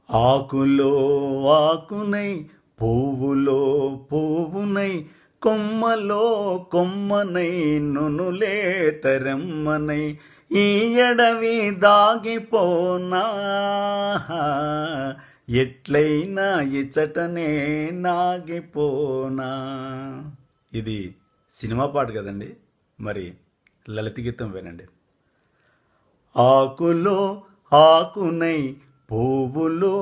ఆకులో ఆకునై పువ్వులో పువ్వునై కొమ్మలో కొమ్మనై నునులే తరమ్మనై ఈ ఎడవి దాగిపోనా ఎట్లయినా ఇచ్చటనే నాగిపోనా. ఇది సినిమా పాట కదండి, మరి లలిత గీతం వినండి. ఆకులో ఆకునై పువ్వులో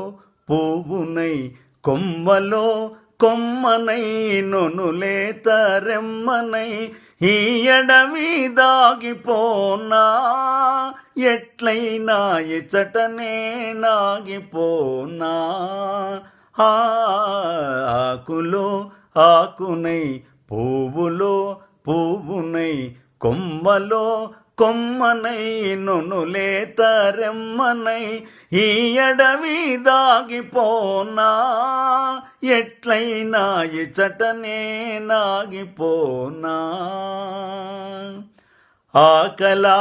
పువ్వునై కొమ్మలో కొమ్మనై నొనులే తరెమ్మనై ఈ ఎడవి దాగిపోనా ఎట్లయినా ఇచ్చటనే నాగిపోనా. ఆకులో ఆకునై పువ్వులో పువ్వునై కొమ్మలో కొమ్మనై నొనులే తరెమ్మనై ఈ ఎడవి దాగిపోనా ఎట్లయినా ఇచ్చటనే నాగిపోనా. ఆకలా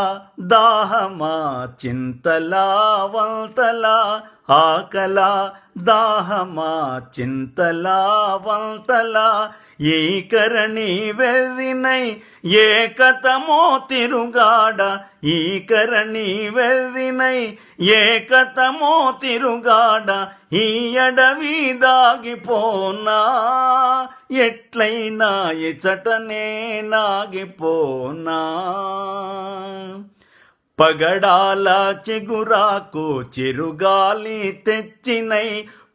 దాహమా చింతలా వంతలా ఆకలా దాహమా చింతలా వంతలా ఈ కరణి వెర్రినై ఏకతమో తిరుగాడ ఈ కరణి వెర్రినై ఏకతమో తిరుగాడ ఈ అడవి దాగిపోనా ఎట్లయినా ఇచ్చటనే నాగిపోనా. పగడాల చిగురాకు చిరుగాలి తెచ్చినై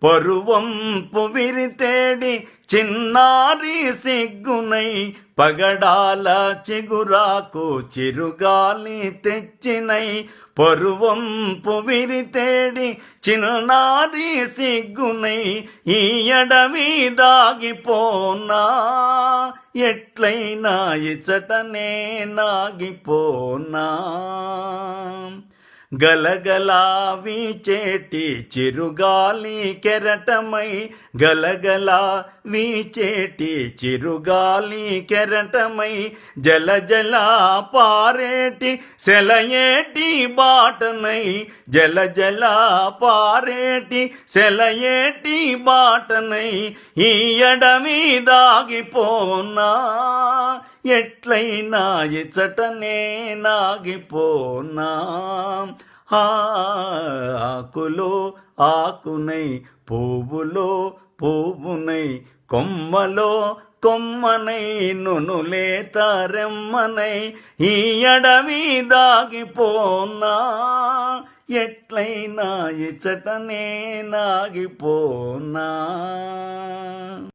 పరువంపు విరితేడి చిన్నారి సిగ్గునై పగడాల చిగురాకు చిరుగాలి తెచ్చినై పరువంపు విరితేడి చిన్నారి సిగ్గునై ఈ అడవి దాగిపోనా ఎట్లయినా ఇచ్చటనే నాగిపోనా. గలగలా వీచేటి చిరుగాలి కెరటమై గలగలా వీచేటి చిరుగాలి కెరటమై జల జల పారేటి సెలయేటి బాటనై జల జల పారేటి సెలయేటి బాటనై ఈ అడవి దాగిపోనా ఎట్లయినా ఇచ్చటనే నాగిపోనా. ఆకులో ఆకునై పువ్వులో పువ్వునై కొమ్మలో కొమ్మనై నునులే తరెమ్మనై ఈ అడవి దాగిపోనా ఎట్లయినా ఇచ్చటనే నాగిపోనా.